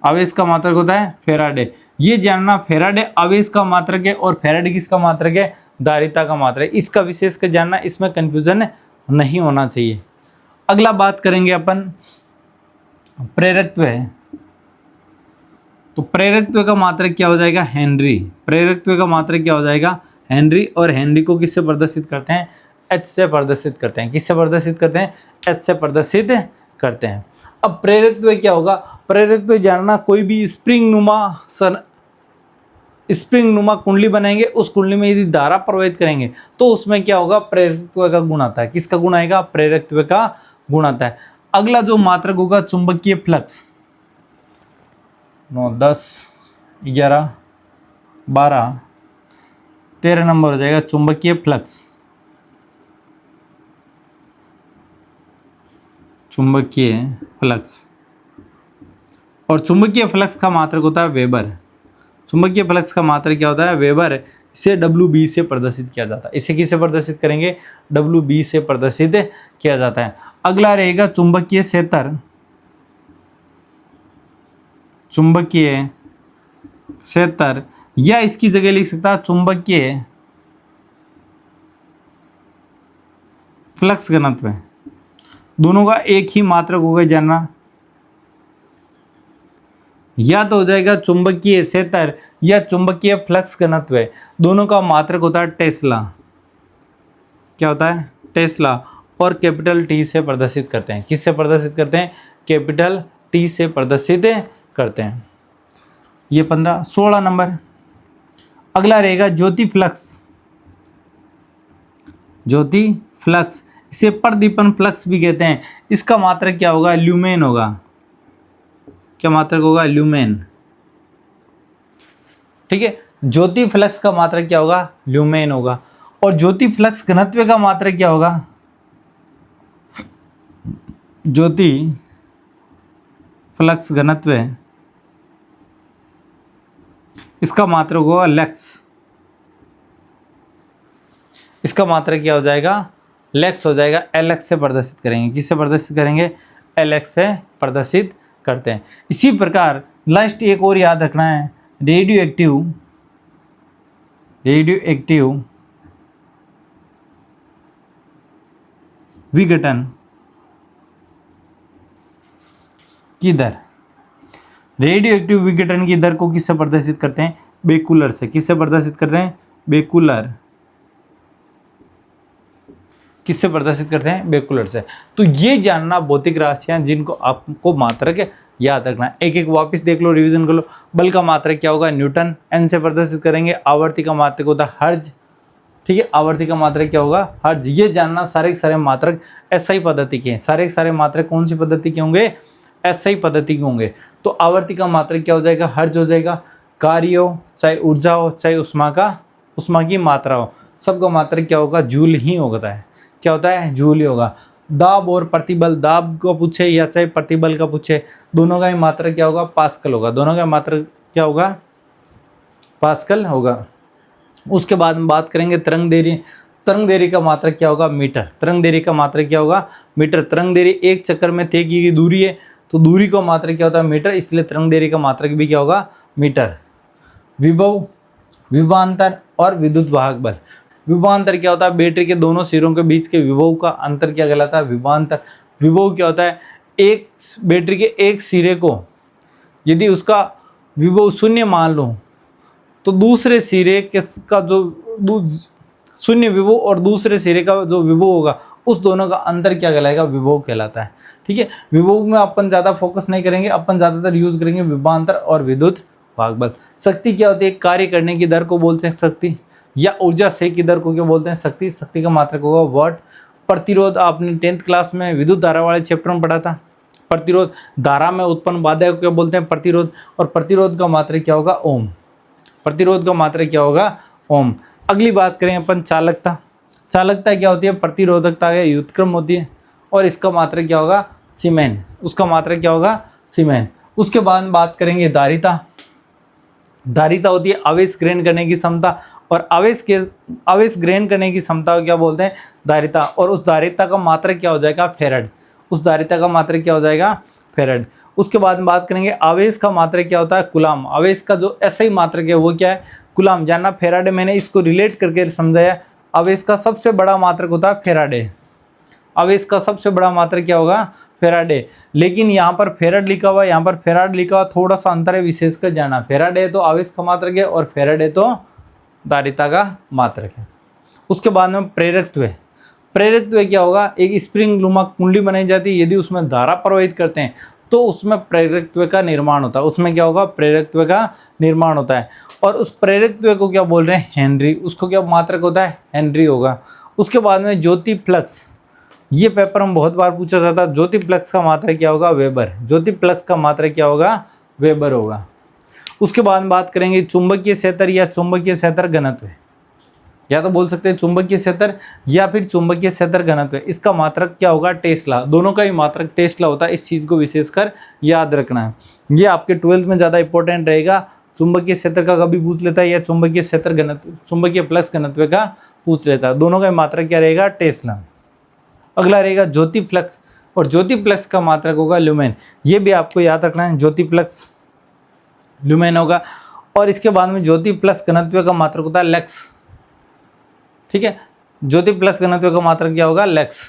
Speaker 1: आवेश का मात्रक होता है फेराडे। ये जानना, फेराडे आवेश का मात्रक है और फेराडे किसका मात्रक है? धारिता का मात्रक। इसका विशेष कर जानना, इसमें कंफ्यूजन नहीं होना चाहिए। अगला बात करेंगे अपन प्रेरकत्व है। तो प्रेरकत्व का मात्रक क्या हो जाएगा? हेनरी। प्रेरकत्व का मात्रक क्या हो जाएगा? हेनरी, और हेनरी को किससे प्रदर्शित करते हैं? एच से प्रदर्शित करते हैं। किससे प्रदर्शित करते हैं? एच से प्रदर्शित करते हैं। अब प्रेरकत्व क्या होगा? प्रेरकत्व जानना, कोई भी स्प्रिंग नुमा कुंडली बनाएंगे, उस कुंडली में यदि धारा प्रवाहित करेंगे तो उसमें क्या होगा? प्रेरकत्व का गुण आता है। किसका गुण आएगा? प्रेरकत्व का गुण आता है। अगला जो मात्रक होगा चुंबकीय फ्लक्स, 9, 10, 11, 12, 13 नंबर हो जाएगा चुंबकीय फ्लक्स। चुंबकीय फ्लक्स, और चुंबकीय फ्लक्स का मात्रक होता है वेबर। चुंबकीय फ्लक्स का मात्रक क्या होता है? वेबर। इसे WB से प्रदर्शित किया जाता है। इसे किससे प्रदर्शित करेंगे? WB से प्रदर्शित किया जाता है। अगला रहेगा चुंबकीय क्षेत्र। चुंबकीय क्षेत्र, या इसकी जगह लिख सकता है चुंबकीय फ्लक्स घनत्व। दोनों का एक ही मात्रक होगा जानना, या तो हो जाएगा चुंबकीय क्षेत्र या चुंबकीय फ्लक्स घनत्व। दोनों का मात्रक होता है टेस्ला। क्या होता है? टेस्ला। और कैपिटल टी से प्रदर्शित करते हैं। किससे प्रदर्शित करते हैं? कैपिटल टी से प्रदर्शित करते हैं। ये 15। 16 नंबर अगला रहेगा ज्योति फ्लक्स। ज्योति फ्लक्स, इसे प्रदीपन फ्लक्स भी कहते हैं। इसका मात्रक क्या होगा? ल्यूमेन होगा। क्या मात्रक होगा? ल्यूमेन। ठीक है, ज्योति फ्लक्स का मात्रक क्या होगा? ल्यूमेन होगा। और ज्योति फ्लक्स घनत्व का मात्रक क्या होगा? ज्योति फ्लक्स घनत्व, इसका मात्रक होगा लैक्स। इसका मात्रक क्या हो जाएगा? लैक्स हो जाएगा। LX से प्रदर्शित करेंगे। किससे प्रदर्शित करेंगे? LX से प्रदर्शित करते हैं। इसी प्रकार लास्ट एक और याद रखना है, रेडियो एक्टिव विघटन की दर। रेडियो एक्टिव विघटन की दर को किससे प्रदर्शित करते हैं? बेकुलर से। किससे प्रदर्शित करते हैं? बेकुलर। किससे प्रदर्शित करते हैं? बेकुलर से। तो ये जानना भौतिक राशियां जिनको आपको मात्रक याद रखना है। एक एक वापस देख लो, रिवीजन कर लो। बल का मात्रक क्या होगा? न्यूटन। N से प्रदर्शित करेंगे। आवर्ती का मात्रक होता है हर्ज। ठीक है, आवर्ती का मात्रक क्या होगा? हर्ज। ये जानना सारे के सारे मात्रक SI पद्धति के हैं। सारे के सारे मात्रक कौन सी पद्धति के होंगे? SI पद्धति के होंगे। तो आवर्ती का मात्रक क्या हो जाएगा? हर्ज हो जाएगा। कार्य हो, चाहे ऊर्जा हो, चाहे उष्मा की मात्रा हो, सबका मात्रक क्या होगा? जूल ही होता है। क्या होता है? जूल ही होगा। दाब और प्रतिबल, दाब को पूछे या चाहे प्रतिबल का पूछे, दोनों का ही मात्रक क्या होगा? पास्कल होगा। दोनों का मात्रक क्या होगा? पास्कल होगा। उसके बाद में बात करेंगे तरंग देरी। तरंग देरी का मात्रक क्या होगा? मीटर। तरंग देरी का मात्रक क्या होगा? मीटर। तरंग देरी एक चक्कर में तय की गई दूरी है, तो दूरी का मात्रक क्या होता है? मीटर। इसलिए तरंग देरी का मात्रक भी क्या होगा? मीटर। विभव, विभवांतर और विद्युत वाहक बल। विभवांतर क्या होता है? बैटरी के दोनों सिरों के बीच के विभव का अंतर क्या कहलाता है? विभवांतर। विभव क्या होता है? एक बैटरी के एक सिरे को यदि उसका विभव 0 मान लो, तो दूसरे सिरे का जो शून्य विभव और दूसरे सिरे का जो विभव होगा, उस दोनों का अंतर क्या कहलाएगा? विभव कहलाता है। ठीक है, विभव में अपन ज़्यादा फोकस नहीं करेंगे, अपन ज़्यादातर यूज करेंगे विभवांतर और विद्युत वाहक बल। शक्ति क्या होती है? कार्य करने की दर को बोलते हैं शक्ति, या ऊर्जा से की दर को क्या बोलते हैं? शक्ति। शक्ति का मात्रक होगा वाट। प्रतिरोध आपने 10th क्लास में विद्युत धारा वाले चैप्टर में पढ़ा था। प्रतिरोध, धारा में उत्पन्न बाधा को क्या बोलते हैं? प्रतिरोध। और प्रतिरोध का मात्रक क्या होगा? ओम। प्रतिरोध का मात्रक क्या होगा? ओम। अगली बात करें अपन चालकता। चालकता क्या होती है? प्रतिरोधकता का व्युत्क्रम होती है, और इसका मात्रक क्या होगा? सीमेन। उसका मात्रक क्या होगा? सीमेन। उसके बाद बात करेंगे धारिता। धारिता होती है आवेश ग्रहण करने की क्षमता, और आवेश ग्रहण करने की क्षमता को क्या बोलते हैं? धारिता। और उस धारिता का मात्रक क्या हो जाएगा? फेराड। उस धारिता का मात्रक क्या हो जाएगा? फेराड। उसके बाद में बात करेंगे आवेश का मात्रक क्या होता है? कूलाम। आवेश का जो SI मात्रक है वो क्या है? कूलाम। जानना फेराडे, मैंने इसको रिलेट करके समझाया। आवेश का सबसे बड़ा मात्रक होता है फेराडे। आवेश का सबसे बड़ा मात्रक क्या होगा? फेराडे। लेकिन यहाँ पर फेराड लिखा हुआ है, यहाँ पर फेराड लिखा हुआ, थोड़ा सा अंतर है, विशेष कर जाना। फेराडे तो आवेश का मात्रक है और फेराडे तो धारिता का मात्रक है। उसके बाद में प्रेरकत्व। प्रेरकत्व क्या होगा, एक स्प्रिंग नुमा कुंडली बनाई जाती है, यदि उसमें धारा प्रवाहित करते हैं तो उसमें प्रेरकत्व का निर्माण होता है। उसमें क्या होगा, प्रेरकत्व का निर्माण होता है। और उस प्रेरकत्व को क्या बोल रहे हैं, हेनरी। उसको क्या मात्रक होता है, हेनरी होगा। उसके बाद में ज्योति फ्लक्स, ये पेपर में बहुत बार पूछा जाता है। ज्योति फ्लक्स का मात्रक क्या होगा, वेबर। ज्योति फ्लक्स का मात्रक क्या होगा, वेबर होगा। उसके बाद में बात करेंगे चुंबकीय क्षेत्र या चुंबकीय क्षेत्र घनत्व, या तो बोल सकते हैं चुंबकीय क्षेत्र या फिर चुंबकीय क्षेत्र घनत्व। इसका मात्रक क्या होगा, टेस्ला। दोनों का ही मात्रक टेस्ला होता है। इस चीज़ को विशेषकर याद रखना है, ये आपके 12th में ज़्यादा इंपॉर्टेंट रहेगा। चुंबकीय क्षेत्र का कभी पूछ लेता है या चुंबकीय क्षेत्र घनत्व, चुंबकीय फ्लक्स घनत्व का पूछ लेता है। दोनों का मात्रक क्या रहेगा, टेस्ला। अगला रहेगा ज्योति फ्लक्स, और ज्योति फ्लक्स का मात्रक होगा ल्यूमेन। ये भी आपको याद रखना है, ज्योति फ्लक्स ल्यूमेन होगा। और इसके बाद में ज्योति फ्लक्स घनत्व का मात्रक होता है लैक्स। ठीक है, ज्योति फ्लक्स घनत्व का मात्रक क्या होगा, लैक्स।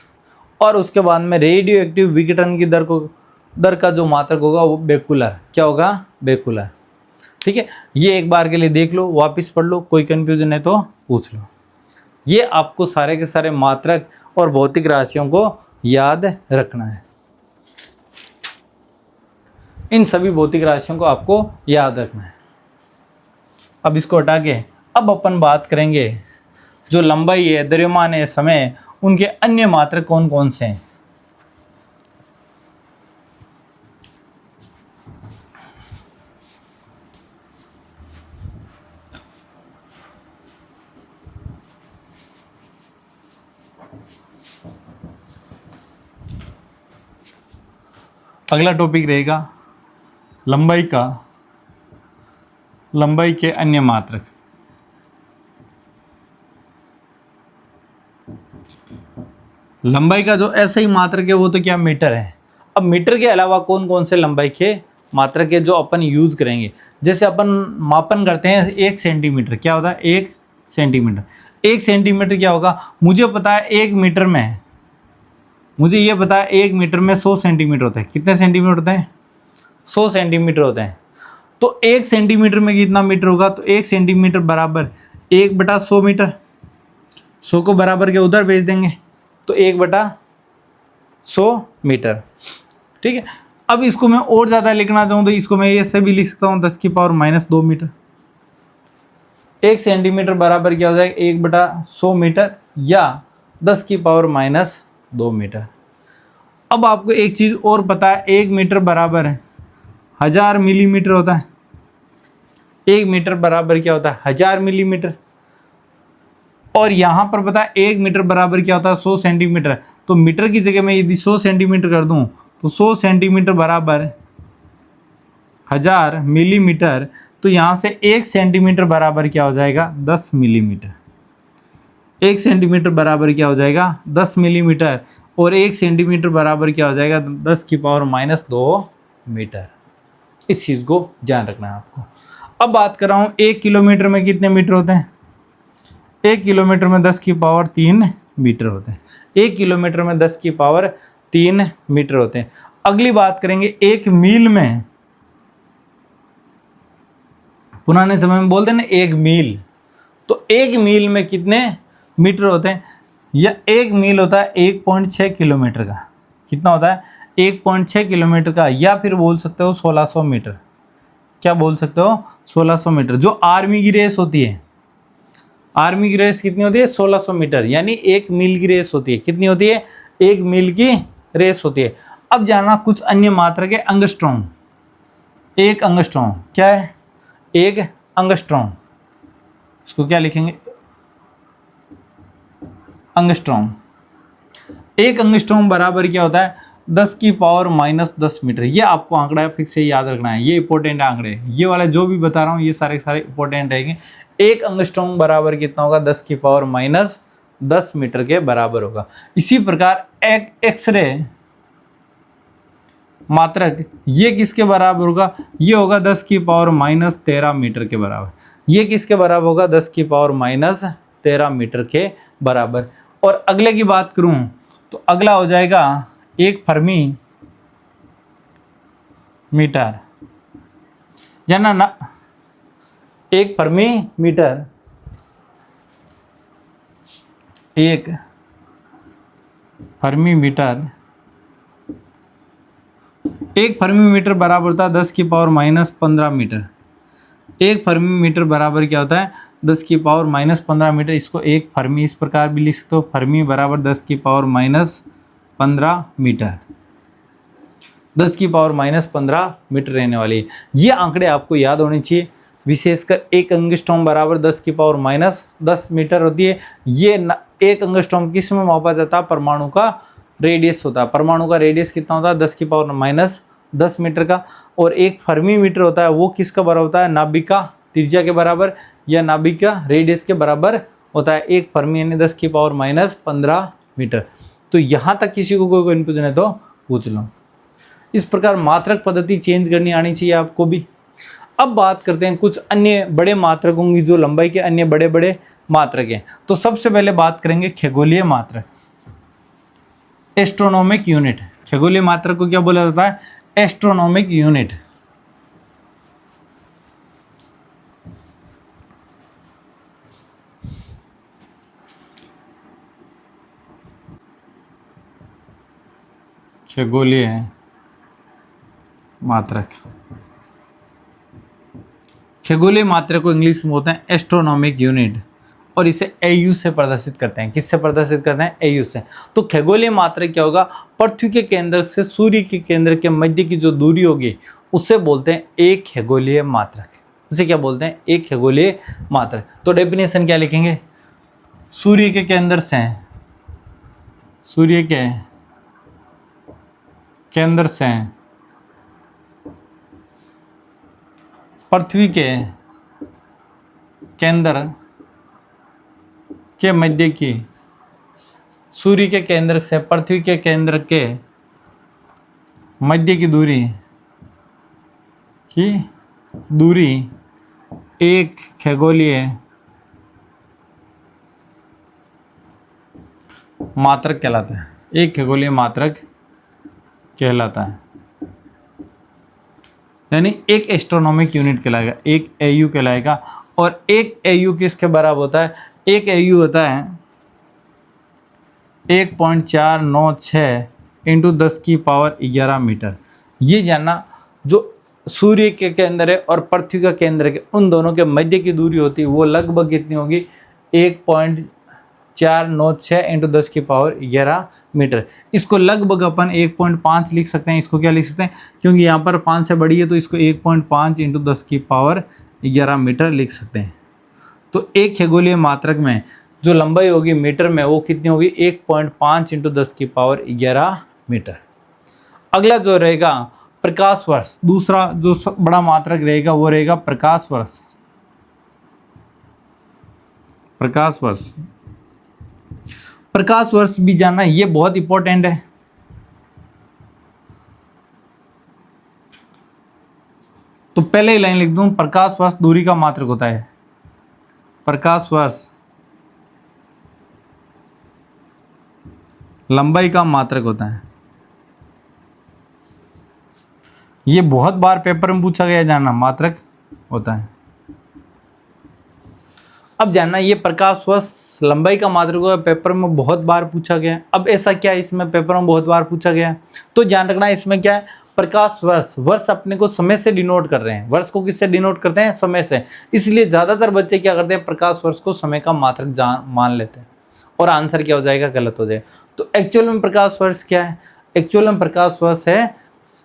Speaker 1: और उसके बाद में रेडियो एक्टिव विघटन की दर का जो मात्रक होगा वो बेकुलर, क्या होगा, बेकुलर। ठीक है, ये एक बार के लिए देख लो, वापस पढ़ लो, कोई कंफ्यूजन है तो पूछ लो। ये आपको सारे के सारे मात्रक और भौतिक राशियों को याद रखना है। इन सभी भौतिक राशियों को आपको याद रखना है। अब इसको हटा के अब अपन बात करेंगे जो लंबाई है, द्रव्यमान है, समय, उनके अन्य मात्रक कौन कौन से हैं। अगला टॉपिक रहेगा लंबाई के अन्य मात्रक। लंबाई का जो ऐसा ही मात्रक है वो तो क्या, मीटर है। अब मीटर के अलावा कौन कौन से लंबाई के मात्रक है जो अपन यूज करेंगे। जैसे अपन मापन करते हैं 1 सेंटीमीटर, क्या होता है, 1 सेंटीमीटर। 1 सेंटीमीटर क्या होगा, मुझे पता है 1 मीटर में, मुझे ये पता है 1 मीटर में 100 सेंटीमीटर होते हैं। कितने सेंटीमीटर होते हैं, 100 सेंटीमीटर होते हैं। तो 1 सेंटीमीटर में कितना मीटर होगा, तो 1 सेंटीमीटर बराबर 1/100 मीटर। 100 को बराबर के उधर भेज देंगे तो 1/100 मीटर। ठीक है, अब इसको मैं और ज़्यादा लिखना चाहूँ तो इसको मैं ऐसे भी लिख सकता हूँ 10⁻⁻2 मीटर। 1 सेंटीमीटर बराबर क्या हो जाएगा, 1/100 मीटर या 10⁻⁻2 मीटर। अब आपको एक चीज़ और पता है, 1 मीटर बराबर 1000 मिलीमीटर होता है। 1 मीटर बराबर क्या होता है, 1000 मिलीमीटर। और यहाँ पर पता है 1 मीटर बराबर क्या होता है, 100 सेंटीमीटर। तो मीटर की जगह मैं यदि 100 सेंटीमीटर कर दूँ तो 100 सेंटीमीटर बराबर 1000 मिलीमीटर। तो यहाँ से 1 सेंटीमीटर बराबर क्या हो जाएगा, 10 मिलीमीटर। 1 सेंटीमीटर बराबर क्या हो जाएगा, 10 मिलीमीटर। और 1 सेंटीमीटर बराबर क्या हो जाएगा, 10⁻⁻2 मीटर। इस चीज़ को ध्यान रखना है आपको। अब बात कर रहा हूँ 1 किलोमीटर में कितने मीटर होते हैं। 1 किलोमीटर में 10⁻3 मीटर होते हैं। 1 किलोमीटर में 10⁻3 मीटर होते हैं। अगली बात करेंगे 1 मील में, पुराने समय में बोलते हैं ना 1 मील, तो 1 मील में कितने मीटर होते हैं। या 1 मील होता है 1.6 किलोमीटर का। कितना होता है, 1.6 किलोमीटर का, या फिर बोल सकते हो 1600 मीटर। क्या बोल सकते हो, 1600 मीटर। जो आर्मी की रेस होती है, आर्मी की रेस कितनी होती है, 1600 मीटर, यानी 1 मील की रेस होती है। कितनी होती है, 1 मील की रेस होती है। अब जाना कुछ अन्य मात्रक है, एंगस्ट्रॉम। 1 एंगस्ट्रॉम क्या है, 1 एंगस्ट्रॉम, इसको क्या लिखेंगे, एंगस्ट्रॉम। 1 एंगस्ट्रॉम बराबर क्या होता है, 10⁻⁻10 मीटर। ये आपको आंकड़ा फिर से याद रखना है, ये इंपॉर्टेंट आंकड़े, ये वाला जो भी बता रहा हूँ ये सारे सारे इंपॉर्टेंट रहेंगे। 1 एंगस्ट्रॉम बराबर कितना होगा, 10⁻⁻10 मीटर के बराबर होगा। इसी प्रकार एक एक्सरे मात्रक ये किसके बराबर होगा, ये होगा 10⁻⁻13 मीटर के बराबर। ये किसके बराबर होगा, 10⁻⁻13 मीटर के बराबर। और अगले की बात करूं तो अगला हो जाएगा 1 फर्मी मीटर, जाना ना 1 फर्मी मीटर एक फर्मी मीटर, एक फर्मी मीटर बराबर होता है 10⁻⁻15 मीटर। एक फर्मी मीटर बराबर क्या होता है? 10⁻⁻15 मीटर। इसको एक फर्मी इस प्रकार भी लिख सकते हो, फर्मी बराबर 10⁻⁻15 मीटर। 10⁻⁻15 मीटर रहने वाली है। ये आंकड़े आपको याद होने चाहिए, विशेषकर एक एंगस्ट्रॉम बराबर 10⁻10 मीटर होती है। ये एक एंगस्ट्रॉम किस में मापा जाता है? परमाणु का रेडियस होता है। परमाणु का रेडियस कितना होता है? 10⁻10 मीटर का। और एक फर्मी मीटर होता है, वो किसका बराबर होता है? नाभिक का त्रिज्या के बराबर या नाभिक का रेडियस के बराबर होता है। एक फर्मी यानी 10⁻15 मीटर। तो यहाँ तक किसी को कोई कन्फ्यूजन है तो पूछ लो। इस प्रकार मात्रक पद्धति चेंज करनी आनी चाहिए आपको भी। अब बात करते हैं कुछ अन्य बड़े मात्रकों की, जो लंबाई के अन्य बड़े बड़े मात्रक हैं। तो सबसे पहले बात करेंगे खगोलीय मात्रक, एस्ट्रोनॉमिक यूनिट। खगोलीय मात्रक को क्या बोला जाता है? Astronomic unit. खगोलीय मात्रक, खगोलीय मात्रक को इंग्लिश में बोलते हैं एस्ट्रोनॉमिक यूनिट, और इसे AU से प्रदर्शित करते हैं। किससे प्रदर्शित करते हैं? AU से। तो खगोलीय मात्रक क्या होगा? पृथ्वी के केंद्र से सूर्य के केंद्र के मध्य की जो दूरी होगी उससे बोलते हैं एक खगोलीय मात्रक। उसे क्या बोलते हैं? एक खगोलीय मात्रक। तो डेफिनेशन क्या लिखेंगे? सूर्य के केंद्र से, सूर्य के केंद्र से पृथ्वी के केंद्र के मध्य की, सूर्य के केंद्र से पृथ्वी के केंद्र के मध्य की दूरी एक खगोलीय मात्रक कहलाता है। एक खगोलीय मात्रक कहलाता है, यानी एक एस्ट्रोनॉमिक यूनिट कहलाएगा, एक AU कहलाएगा। और एक AU किसके बराबर होता है? एक AU होता है 1.496 × 10⁻11 मीटर। ये जानना, जो सूर्य के केंद्र है और पृथ्वी का केंद्र है, उन दोनों के मध्य की दूरी होती है वो लगभग कितनी होगी? 1.496 × 10⁻11 मीटर। इसको लगभग अपन 1.5 लिख सकते हैं। इसको क्या लिख सकते हैं? क्योंकि यहाँ पर 5 से बड़ी है तो इसको 1.5 × 10⁻11 मीटर लिख सकते हैं। तो एक खगोलीय मात्रक में जो लंबाई होगी मीटर में वो कितनी होगी? 1.5 × 10⁻11 मीटर। अगला जो रहेगा प्रकाश वर्ष। दूसरा जो बड़ा मात्रक रहेगा वो रहेगा प्रकाश वर्ष। प्रकाश वर्ष, प्रकाश वर्ष भी जानना, ये बहुत इंपॉर्टेंट है। तो पहले ही लाइन लिख दूं, प्रकाश वर्ष दूरी का मात्रक होता है। प्रकाश वर्ष लंबाई का मात्रक होता है। ये बहुत बार पेपर में पूछा गया, जानना मात्रक होता है। अब जानना, ये प्रकाश वर्ष लंबाई का मात्रक होगा, पेपर में बहुत बार पूछा गया। अब ऐसा क्या है इसमें पेपर में बहुत बार पूछा गया? तो ध्यान रखना इसमें क्या है? प्रकाश वर्ष, वर्ष अपने को समय से डिनोट कर रहे हैं। वर्ष को किससे डिनोट करते हैं? समय से। इसलिए ज्यादातर बच्चे क्या करते हैं? प्रकाश वर्ष को समय का मात्रक मान लेते हैं और आंसर क्या हो जाएगा? गलत हो जाएगा। तो एक्चुअल में प्रकाश वर्ष क्या है? एक्चुअल में प्रकाश वर्ष है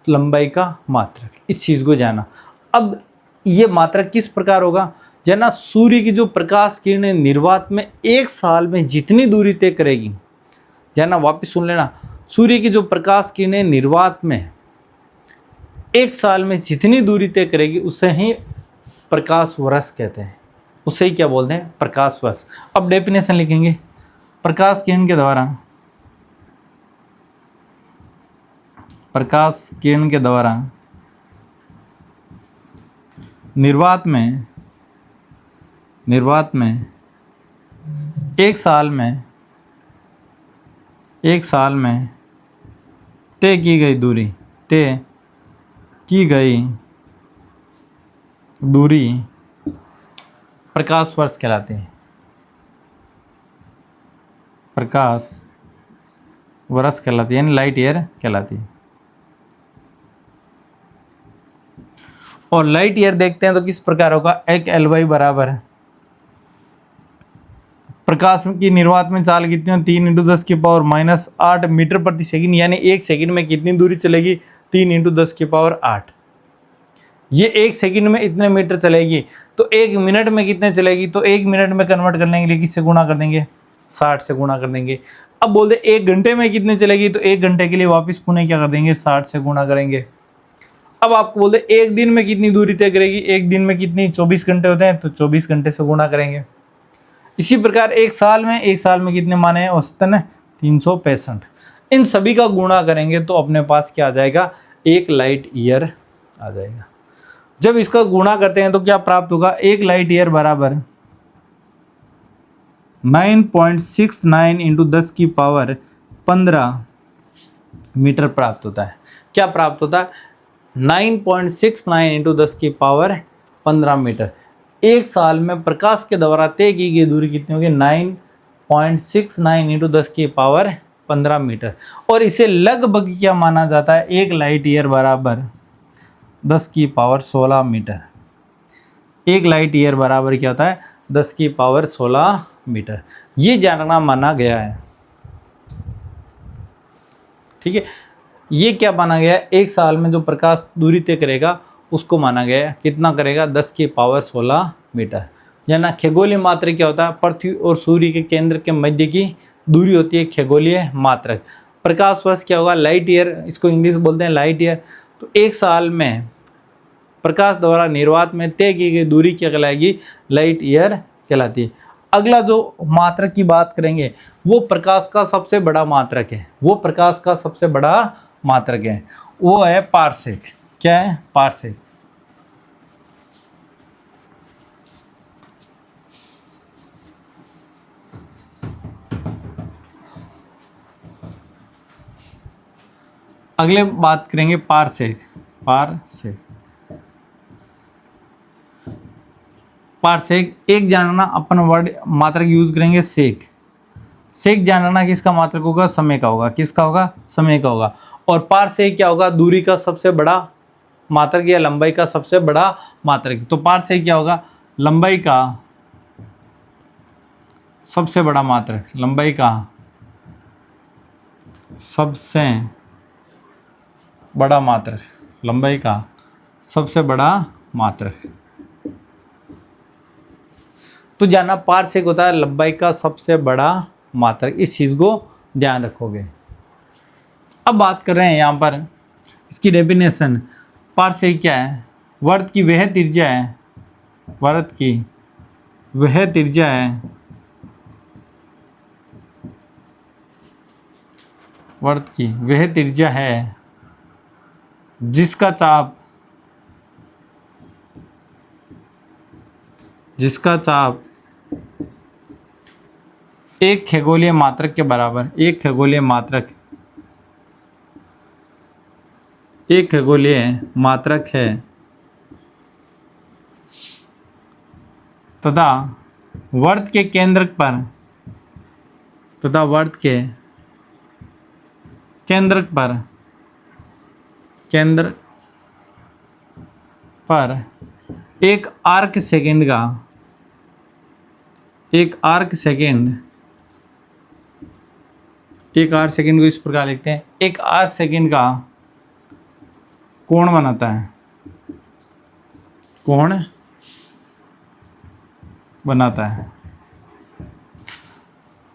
Speaker 1: लंबाई का मात्रक। इस चीज को जाना। अब ये मात्रक किस प्रकार होगा? जना, सूर्य की जो प्रकाश किरणें निर्वात में एक साल में जितनी दूरी तय करेगी, जना वापस सुन लेना, सूर्य की जो प्रकाश किरणें निर्वात में एक साल में जितनी दूरी तय करेगी उसे ही प्रकाश वर्ष कहते हैं। उसे ही क्या बोलते हैं? प्रकाश वर्ष। अब डेफिनेशन लिखेंगे, प्रकाश किरण के द्वारा, प्रकाश किरण के द्वारा निर्वात में एक साल में तय की गई दूरी प्रकाश वर्ष कहलाते हैं। प्रकाश वर्ष कहलाती है, यानी लाइट ईयर कहलाती है। और लाइट ईयर देखते हैं तो किस प्रकार होगा, एक एल वाई बराबर प्रकाश की निर्वात में चाल कितनी हो, 3 × 10⁻⁸ मीटर प्रति सेकंड, यानी एक सेकंड में कितनी दूरी चलेगी, 3 × 10⁸। ये एक सेकंड में इतने मीटर चलेगी, तो एक मिनट में कितने चलेगी, तो एक मिनट में कन्वर्ट करने के लिए किससे गुणा कर देंगे, 60 से गुणा कर देंगे। अब बोल दे एक घंटे में कितने चलेगी, तो एक घंटे के लिए वापस पुनः क्या कर देंगे, 60 से गुणा करेंगे। अब आपको बोल दे एक दिन में कितनी दूरी तय करेगी, एक दिन में कितनी 24 घंटे होते हैं, तो 24 घंटे से गुणा करेंगे। इसी प्रकार एक साल में कितने माने हैं, औसतन 365। इन सभी का गुणा करेंगे तो अपने पास क्या आ जाएगा, एक लाइट ईयर आ जाएगा। जब इसका गुणा करते हैं तो क्या प्राप्त होगा, एक लाइट ईयर बराबर 9.69 × 10⁻15 मीटर प्राप्त होता है। क्या प्राप्त होता है, 9.69 × 10⁻15 मीटर। एक साल में प्रकाश के द्वारा तय की गई दूरी कितनी होगी, 9.69 × 10⁻15 मीटर। और इसे लगभग क्या माना जाता है, एक लाइट ईयर बराबर 10⁻16 मीटर। एक लाइट ईयर बराबर क्या होता है, 10⁻16 मीटर। ये जानना माना गया है, ठीक है। ये क्या माना गया है, एक साल में जो प्रकाश दूरी तय करेगा उसको माना गया है, कितना करेगा, 10⁻16 मीटर। जाना खगोलीय मात्रक क्या होता है, पृथ्वी और सूर्य के केंद्र के मध्य की दूरी होती है खगोलीय मात्रक। प्रकाश वर्ष क्या होगा, लाइट ईयर, इसको इंग्लिश बोलते हैं लाइट ईयर। तो एक साल में प्रकाश द्वारा निर्वात में तय की गई दूरी क्या कहलाएगी, लाइट ईयर कहलाती है। अगला जो मात्रक की बात करेंगे वो प्रकाश का सबसे बड़ा मात्रक है, वो प्रकाश का सबसे बड़ा मात्रक है, वो है पारसेक। क्या है, पारसेक। अगले बात करेंगे पारसेक। पारसेक पारसेक एक जानना, अपन वर्ड मात्रक यूज करेंगे सेक। सेक जानना किसका मात्रक होगा, समय का होगा। किसका होगा, समय का होगा। और पारसेक क्या होगा, दूरी का सबसे बड़ा मात्रक या लंबाई का सबसे बड़ा मात्रक। तो पारसेक क्या होगा, लंबाई का सबसे बड़ा मात्रक, लंबाई का सबसे बड़ा मात्रक, लंबाई का सबसे बड़ा मात्रक। तो जानना पारसेक होता है लंबाई का सबसे बड़ा मात्रक, इस चीज को ध्यान रखोगे। अब बात कर रहे हैं यहाँ पर इसकी डेफिनेशन। पारसेक क्या है, वर्त की वह त्रिज्या है, वर्त की वह त्रिज्या है, वर्त की वह त्रिज्या है जिसका चाप, जिसका चाप एक खगोलीय मात्रक के बराबर, एक खगोलीय मात्रक, एक खगोलीय मात्रक है तथा वर्त के केंद्र पर, तथा वर्त के केंद्र पर, केंद्र पर एक आर्क सेकंड का, एक आर्क सेकंड, एक आर्क सेकंड को इस प्रकार लिखते हैं, एक आर्क सेकंड का कोण बनाता है, कोण बनाता है।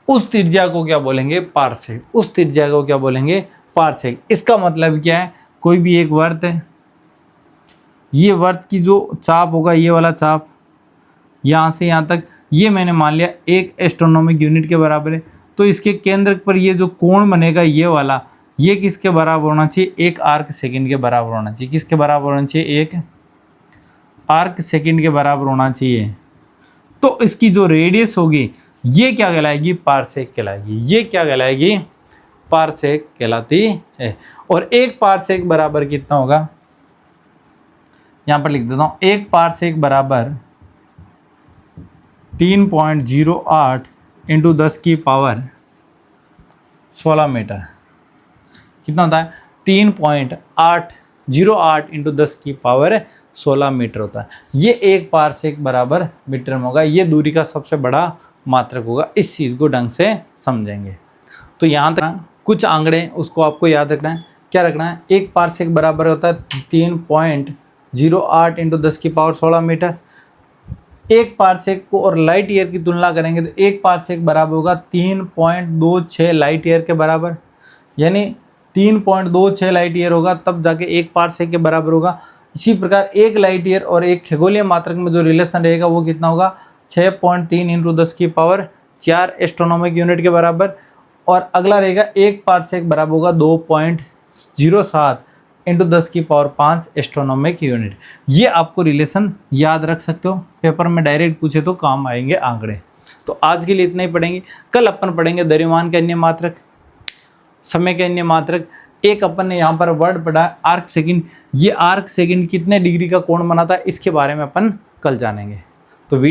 Speaker 1: उस त्रिज्या को क्या बोलेंगे, पारसेक। उस त्रिज्या को क्या बोलेंगे, पारसेक। इसका मतलब क्या है, कोई भी एक वर्त है, ये वर्त की जो चाप होगा, ये वाला चाप यहाँ से यहाँ तक, ये मैंने मान लिया एक एस्ट्रोनॉमिक यूनिट के बराबर है। तो इसके केंद्र पर ये जो कोण बनेगा ये वाला, ये किसके बराबर होना चाहिए, एक आर्क सेकंड के बराबर होना चाहिए। किसके बराबर होना चाहिए, एक आर्क सेकंड के बराबर होना चाहिए। तो इसकी जो रेडियस होगी ये क्या कहलाएगी, पारसेक कहलाएगी। ये क्या कहलाएगी, पारसेक कहलाती है। और एक पारसेक बराबर कितना होगा, यहां पर लिख देता हूं, एक पारसेक बराबर 3.08 × 10⁻⁷ 16 मीटर कितना होता है 3.808 इंटू 10 की पावर 16 मीटर होता है। ये 1 पारसेक बराबर मीटर में होगा। ये दूरी का सबसे बड़ा मात्रक होगा। इस चीज़ को ढंग से समझेंगे। तो यहाँ तक कुछ आंकड़े उसको आपको याद रखना है। क्या रखना है 1 पारसेक बराबर होता है 3.08 इंटू 10 की पावर 16 मीटर। 1 पारसेक को और लाइट ईयर की तुलना करेंगे तो 1 पारसेक बराबर होगा 3.26 लाइट ईयर के बराबर, यानी 3.26 लाइट ईयर होगा तब जाके 1 पारसेक के बराबर होगा। इसी प्रकार 1 लाइट ईयर और एक खगोलीय मात्रक में जो रिलेशन रहेगा वो कितना होगा 6.3 इंटू 10 की पावर 4 एस्ट्रोनॉमिक यूनिट के बराबर। और अगला रहेगा 1 पारसेक बराबर होगा 2.07 इंटू 10 की पावर 5 एस्ट्रोनॉमिक यूनिट। ये आपको रिलेशन याद रख सकते हो, पेपर में डायरेक्ट पूछे तो काम आएंगे आंकड़े। तो आज के लिए इतना ही पढ़ेंगे। कल अपन पढ़ेंगे द्रव्यमान के अन्य मात्रक, समय के अन्य मात्रक। एक अपन ने यहाँ पर वर्ड पढ़ा आर्क सेकंड। ये आर्क सेकंड कितने डिग्री का कोण बनाता है इसके बारे में अपन कल जानेंगे।